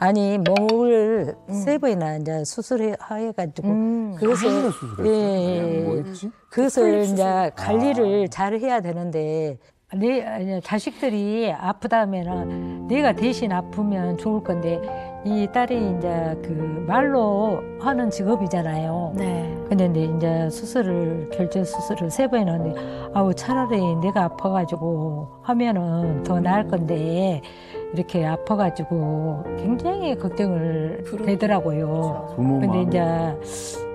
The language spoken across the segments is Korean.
아니 몸을 세 번이나 이제 수술해가지고 그것을 뭐였지? 그것을 이제 관리를 잘 해야 되는데 내 자식들이 아프다면은 내가 대신 아프면 좋을 건데 이 딸이 이제 그 말로 하는 직업이잖아요. 네. 근데 이제 결절 수술을 세 번이나 했는데 아우 차라리 내가 아파가지고 하면은 더 나을 건데 이렇게 아파가지고 굉장히 걱정을 되더라고요. 근데 이제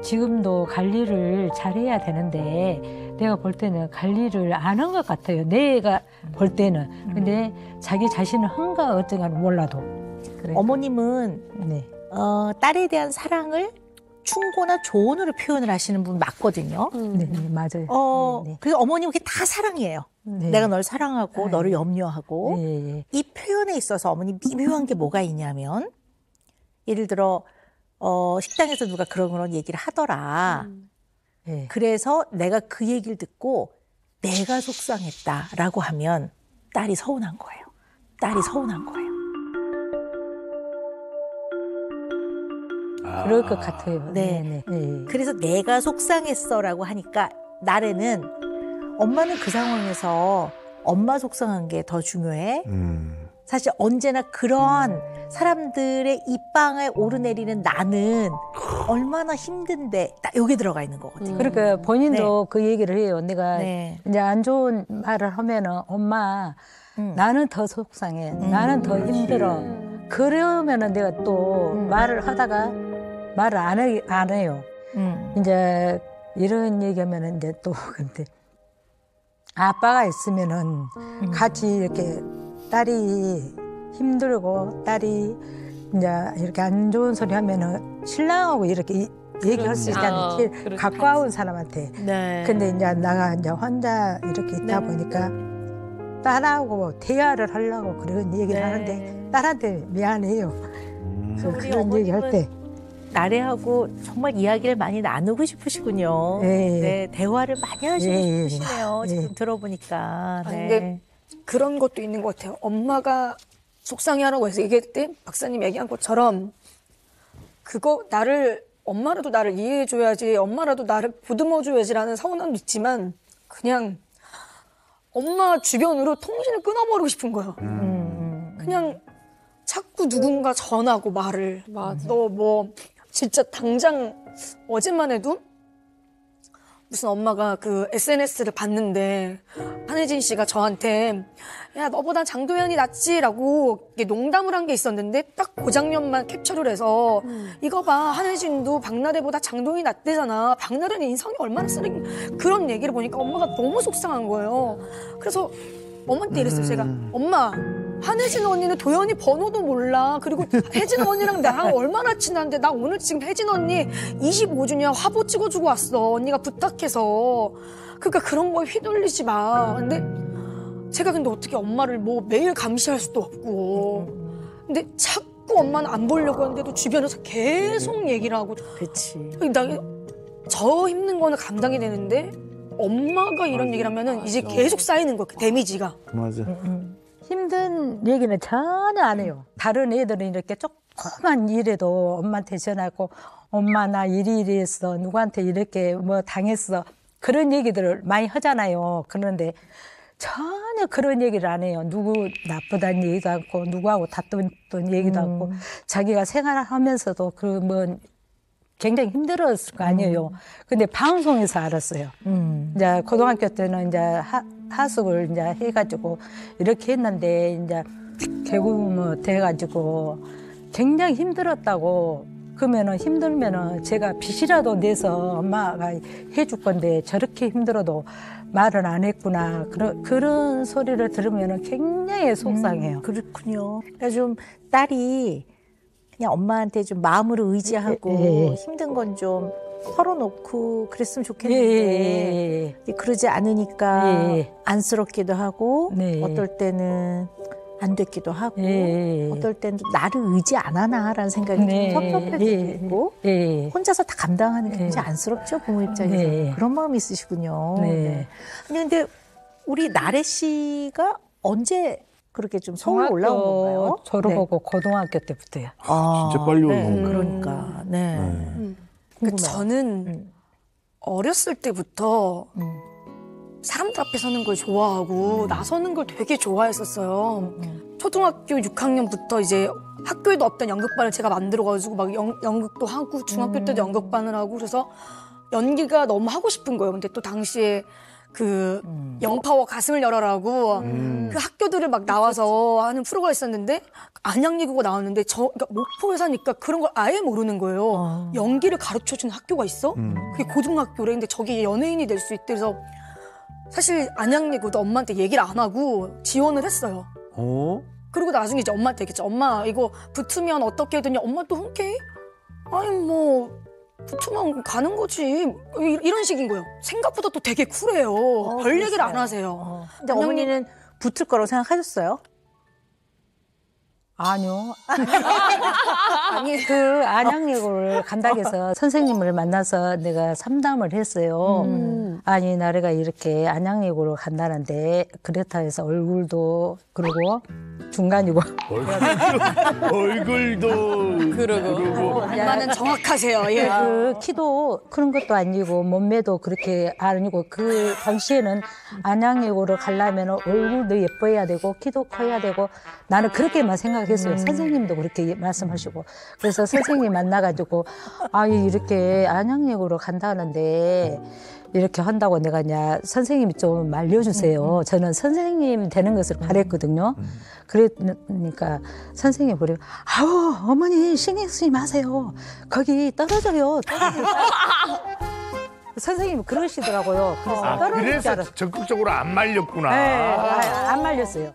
지금도 관리를 잘해야 되는데 내가 볼 때는 관리를 안 한 것 같아요. 내가 볼 때는. 근데 자기 자신은 한가 어쩌가는 몰라도. 그래. 어머님은 네. 딸에 대한 사랑을 충고나 조언으로 표현을 하시는 분 맞거든요. 네, 맞아요. 네, 네. 그래서 어머님은 그게 다 사랑이에요. 네. 내가 널 사랑하고 너를 염려하고 네. 이 표현에 있어서 어머니 미묘한 게 뭐가 있냐면 예를 들어 식당에서 누가 그런 얘기를 하더라. 네. 그래서 내가 그 얘기를 듣고 내가 속상했다라고 하면 딸이 서운한 거예요. 딸이 서운한 거예요. 그럴 것 같아요. 네. 네. 그래서 내가 속상했어라고 하니까 날에는 엄마는 그 상황에서 엄마 속상한 게 더 중요해. 사실 언제나 그런 사람들의 입방에 오르내리는 나는 얼마나 힘든데 딱 여기 들어가 있는 거거든요. 그러니까 본인도 그 얘기를 해요. 내가 네. 이제 안 좋은 말을 하면은 엄마 나는 더 속상해. 나는 더 힘들어. 그러면은 내가 또 말을 하다가 말을 안 해요. 이제 이런 얘기하면은 이제 또 근데 아빠가 있으면은 같이 이렇게 딸이 힘들고 딸이 이제 이렇게 안 좋은 소리 하면은 신랑하고 이렇게 얘기할 수 있다는 가까운 사람한테. 네. 근데 이제 나가 이제 혼자 이렇게 있다 보니까 딸하고 대화를 하려고 그런 얘기를 하는데 딸한테 미안해요. 그런 얘기 할 때. 나래하고 정말 이야기를 많이 나누고 싶으시군요. 네, 대화를 많이 하시고 싶으시네요. 지금 들어보니까. 네. 근데 그런 것도 있는 것 같아요. 엄마가 속상해하라고 해서 얘기할 때 박사님 얘기한 것처럼 엄마라도 나를 이해해줘야지, 엄마라도 나를 보듬어줘야지라는 서운함도 있지만 그냥 엄마 주변으로 통신을 끊어버리고 싶은 거예요. 그냥 자꾸 누군가 전하고 말을. 너 뭐 진짜 당장 어제만 해도 무슨 엄마가 그 SNS를 봤는데 한혜진 씨가 저한테 야 너보다 장도연이 낫지라고 농담을 한 게 있었는데 딱 그 장면만 캡처를 해서 이거 봐 한혜진도 박나래보다 장도연이 낫대잖아. 박나래는 인성이 얼마나 쓰레기. 그런 얘기를 보니까 엄마가 너무 속상한 거예요. 그래서 어머니한테 이랬어요. 제가 엄마 한혜진 언니는 도연이 번호도 몰라. 그리고 혜진 언니랑 나랑 얼마나 친한데 나 오늘 지금 혜진 언니 25주년 화보 찍어주고 왔어. 언니가 부탁해서. 그러니까 그런 거에 휘둘리지 마. 근데 제가 어떻게 엄마를 뭐 매일 감시할 수도 없고. 근데 자꾸 엄마는 안 보려고 하는데도 주변에서 계속 얘기를 하고. 그렇지. 저 힘든 거는 감당이 되는데 엄마가 이런 얘기를 하면은 이제 계속 쌓이는 거야. 그 데미지가. 맞아. 힘든 얘기는 전혀 안 해요. 다른 애들은 이렇게 조그만 일에도 엄마한테 전화하고 엄마 나 이리 했어. 누구한테 이렇게 뭐 당했어. 그런 얘기들을 많이 하잖아요. 그런데 전혀 그런 얘기를 안 해요. 누구 나쁘다는 얘기도 않고 누구하고 다툰 얘기도 않고 자기가 생활하면서도 굉장히 힘들었을 거 아니에요. 근데 방송에서 알았어요. 이제 고등학교 때는 이제 하숙을 이제 해가지고 이렇게 했는데 이제 결국 돼가지고 굉장히 힘들었다고. 그러면은 힘들면은 제가 빚이라도 내서 엄마가 해줄 건데 저렇게 힘들어도 말을 안 했구나. 그런 소리를 들으면은 굉장히 속상해요. 그렇군요. 그러니까 좀 딸이 그냥 엄마한테 좀 마음으로 의지하고 힘든 건 좀 털어놓고 그랬으면 좋겠는데 그러지 않으니까 안쓰럽기도 하고 어떨 때는 안 됐기도 하고 어떨 때는 나를 의지 안 하나라는 생각이 좀 섭섭할 때도 있고 혼자서 다 감당하는 게 굉장히 안쓰럽죠, 부모 입장에서. 그런 마음이 있으시군요. 아니 근데 우리 나래 씨가 언제 그렇게 좀 서울 올라온 건가요? 졸업하고 고등학교 때부터요. 진짜 빨리 네. 올라온 거예요. 그러니까 네. 궁금해요. 저는 어렸을 때부터 사람들 앞에 서는 걸 좋아하고 나서는 걸 되게 좋아했었어요. 초등학교 6학년부터 이제 학교에도 없던 연극반을 제가 만들어가지고 막 연극도 하고 중학교 때도 연극반을 하고 그래서 연기가 너무 하고 싶은 거예요. 근데 또 당시에 그 영파워 가슴을 열어라고 그 학교들을 막 나와서 하는 프로가 있었는데 안양예고가 나왔는데 그러니까 목포에 사니까 그런 걸 아예 모르는 거예요. 연기를 가르쳐주는 학교가 있어? 그게 고등학교래. 근데 저기 연예인이 될 수 있대. 그래서 사실 안양예고도 엄마한테 얘기를 안 하고 지원을 했어요. 그리고 나중에 이제 엄마한테 얘기했죠. 엄마 이거 붙으면 어떻게 되냐. 엄마 또 흔쾌히 아니 뭐 붙으면 가는 거지. 이런 식인 거예요. 생각보다 또 되게 쿨해요. 별 얘기를 안 하세요. 근데 어머니는 붙을 거라고 생각하셨어요? 아니요. 아니 그 안양예고를 간다고 해서 선생님을 만나서 내가 상담을 했어요. 아니 나래가 이렇게 안양예고를 간다는데 그렇다 해서 얼굴도 그러고 중간이고 얼굴도 그러고 엄마는 정확하세요. 예. 그 키도 그런 것도 아니고 몸매도 그렇게 아니고 그 당시에는 안양예고를 가려면 얼굴도 예뻐야 되고 키도 커야 되고 나는 그렇게만 생각했어요. 선생님도 그렇게 말씀하시고 그래서 선생님 만나가지고 아 이렇게 안양예고를 간다는데 이렇게 한다고 내가 이제 선생님이 좀 말려주세요. 저는 선생님 되는 것을 바랬거든요. 그러니까 선생님이 그래요. 아우 어머니 신경 쓰지 마세요. 거기 떨어져요. 선생님이 그러시더라고요. 그래서 떨어질 줄 그래서 알았어요. 적극적으로 안 말렸구나. 네, 안 말렸어요.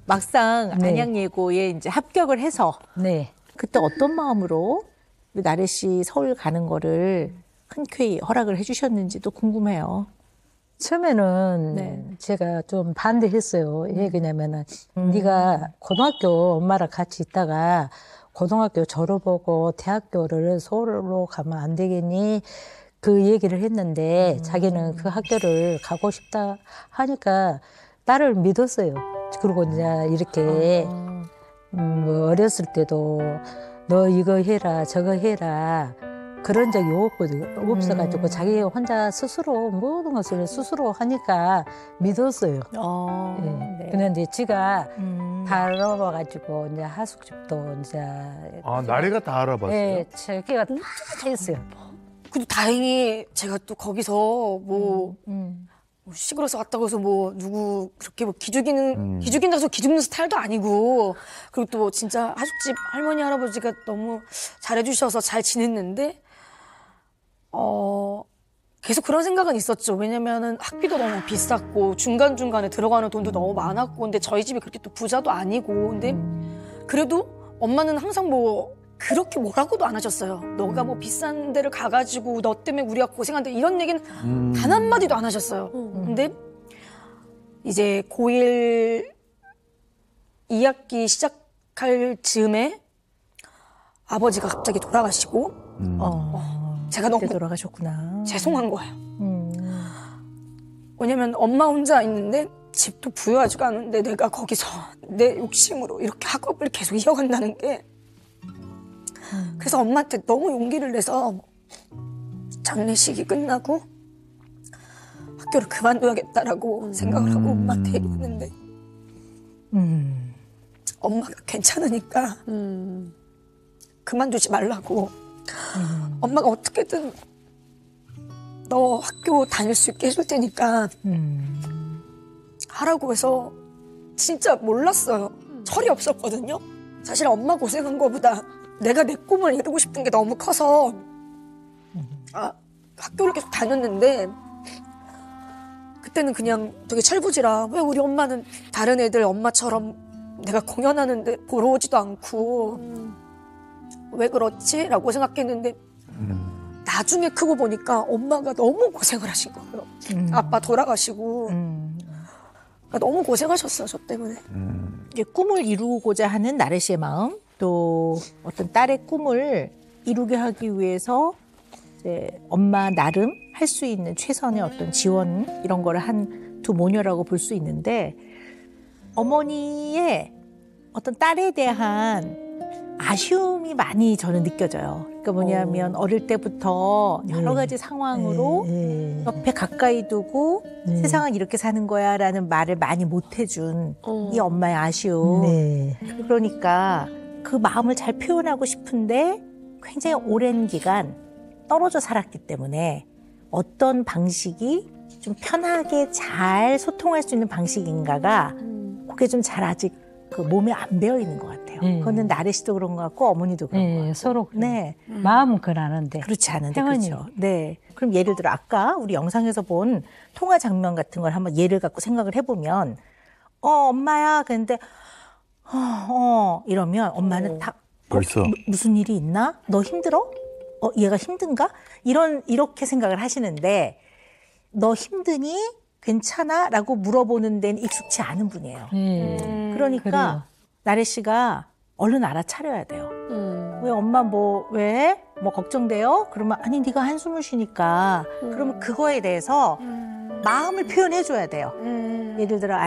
막상 네. 안양예고에 이제 합격을 해서 네. 그때 어떤 마음으로 나래 씨 서울 가는 거를 흔쾌히 허락을 해주셨는지도 궁금해요. 처음에는 네. 제가 좀 반대했어요. 왜 그러냐면은 네가 고등학교 엄마랑 같이 있다가 고등학교 졸업하고 대학교를 서울로 가면 안 되겠니? 그 얘기를 했는데 자기는 그 학교를 가고 싶다 하니까 딸을 믿었어요. 그리고 이제 이렇게 뭐 어렸을 때도 너 이거 해라 저거 해라 그런 적이 없어가지고 자기 혼자 스스로 모든 것을 스스로 하니까 믿었어요. 예. 네. 그런데 지가 다 알아봐가지고 이제 하숙집도 이제 나래가 다 알아봤어요. 예, 자기가 다 했어요. 그래도 다행히 제가 또 거기서 뭐 시골에서 왔다고 해서 뭐 누구 그렇게 뭐 기죽인다고 기죽는 스타일도 아니고 그리고 또 진짜 하숙집 할머니 할아버지가 너무 잘해주셔서 잘 지냈는데 계속 그런 생각은 있었죠. 왜냐면은 학비도 너무 비쌌고 중간중간에 들어가는 돈도 너무 많았고 근데 저희 집이 그렇게 또 부자도 아니고 근데 그래도 엄마는 항상 뭐 그렇게 뭐라고도 안 하셨어요. 너가 뭐 비싼 데를 가가지고 너 때문에 우리가 고생한다 이런 얘기는 단 한마디도 안 하셨어요. 근데 이제 고1 2학기 시작할 즈음에 아버지가 갑자기 돌아가시고 제가 너무 돌아가셨구나. 죄송한 거예요. 왜냐면 엄마 혼자 있는데 집도 부유하지가 않은데 내가 거기서 내 욕심으로 이렇게 학업을 계속 이어간다는 게 그래서 엄마한테 너무 용기를 내서 장례식이 끝나고 학교를 그만둬야겠다라고 생각을 하고 엄마한테 얘기했는데 엄마가 괜찮으니까 그만두지 말라고 엄마가 어떻게든 너 학교 다닐 수 있게 해줄 테니까 하라고 해서 진짜 몰랐어요. 철이 없었거든요. 사실 엄마 고생한 거보다 내가 내 꿈을 이루고 싶은 게 너무 커서 학교를 계속 다녔는데 그때는 그냥 되게 철부지라 왜 우리 엄마는 다른 애들 엄마처럼 내가 공연하는데 보러 오지도 않고 왜 그렇지? 라고 생각했는데 나중에 크고 보니까 엄마가 너무 고생을 하신 거예요. 아빠 돌아가시고 너무 고생하셨어요. 저 때문에. 이제 꿈을 이루고자 하는 나래 씨의 마음, 또 어떤 딸의 꿈을 이루게 하기 위해서 이제 엄마 나름 할 수 있는 최선의 어떤 지원 이런 거를 한 두 모녀라고 볼 수 있는데 어머니의 어떤 딸에 대한 아쉬움이 많이 저는 느껴져요. 그러니까 뭐냐면 어릴 때부터 여러 가지 상황으로 옆에 가까이 두고 세상은 이렇게 사는 거야 라는 말을 많이 못 해준 이 엄마의 아쉬움. 그러니까 그 마음을 잘 표현하고 싶은데 굉장히 오랜 기간 떨어져 살았기 때문에 어떤 방식이 좀 편하게 잘 소통할 수 있는 방식인가가 그게 좀 잘 아직 그 몸에 안 배어 있는 것 같아요. 그거는 나래 씨도 그런 것 같고 어머니도 그런 것 같고. 서로 네. 마음은 그러는데 그렇지 않은데 태원이. 그렇죠. 네. 그럼 예를 들어 아까 우리 영상에서 본 통화 장면 같은 걸 한번 예를 갖고 생각을 해보면 엄마야 그런데 이러면 엄마는 다 벌써. 무슨 일이 있나? 너 힘들어? 얘가 힘든가? 이렇게 생각을 하시는데 너 힘드니? 괜찮아? 라고 물어보는 데는 익숙치 않은 분이에요. 그러니까 그래요. 나래 씨가 얼른 알아차려야 돼요. 왜 엄마 왜? 뭐 걱정돼요? 그러면 아니 네가 한숨을 쉬니까 그러면 그거에 대해서 마음을 표현해 줘야 돼요. 예를 들어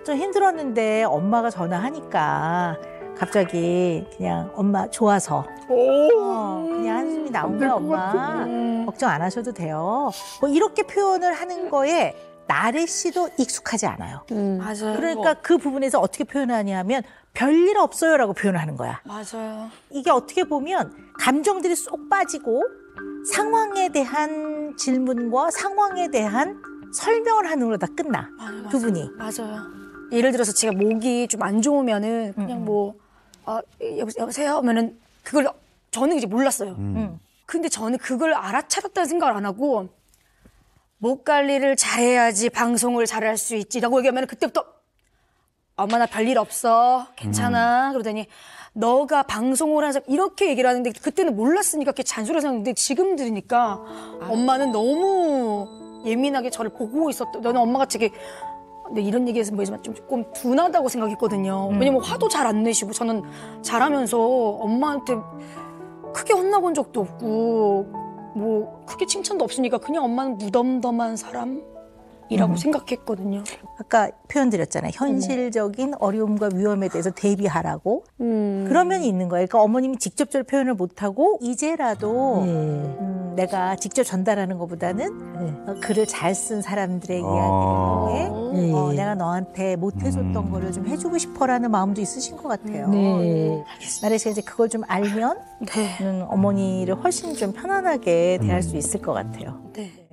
좀 힘들었는데 엄마가 전화하니까 갑자기 그냥 엄마 좋아서 그냥 한숨이 나온 거야 엄마 걱정 안 하셔도 돼요. 뭐 이렇게 표현을 하는 거에 나래 씨도 익숙하지 않아요. 맞아요. 그러니까 그 부분에서 어떻게 표현하냐면 별일 없어요라고 표현하는 거야. 맞아요. 이게 어떻게 보면 감정들이 쏙 빠지고 상황에 대한 질문과 상황에 대한 설명을 하는 걸로 다 끝나. 두 분이. 맞아요. 예를 들어서 제가 목이 좀 안 좋으면은 그냥 여보세요 하면은 그걸 저는 이제 몰랐어요. 근데 저는 그걸 알아차렸다는 생각을 안 하고 목 관리를 잘해야지 방송을 잘할 수 있지라고 얘기하면 그때부터 엄마 나 별일 없어 괜찮아 그러더니 너가 방송을 하자 이렇게 얘기를 하는데 그때는 몰랐으니까 그렇게 잔소리를 생각했는데 지금 들으니까 엄마는 너무 예민하게 저를 보고 있었다. 너는 엄마가 되게 근데 이런 얘기해서 뭐지만 좀 조금 둔하다고 생각했거든요. 왜냐면 화도 잘 안 내시고 저는 잘하면서 엄마한테 크게 혼나본 적도 없고 뭐 크게 칭찬도 없으니까 그냥 엄마는 무덤덤한 사람이라고 생각했거든요. 아까 표현 드렸잖아요. 현실적인 어려움과 위험에 대해서 대비하라고. 그런 면이 있는 거예요. 그러니까 어머님이 직접적으로 표현을 못하고 이제라도 내가 직접 전달하는 것보다는 글을 잘 쓴 사람들의 이야기를 통해 내가 너한테 못해줬던 거를 좀 해주고 싶어라는 마음도 있으신 것 같아요. 나래 씨가 이제 그걸 좀 알면 어머니를 훨씬 좀 편안하게 대할 수 있을 것 같아요. 네.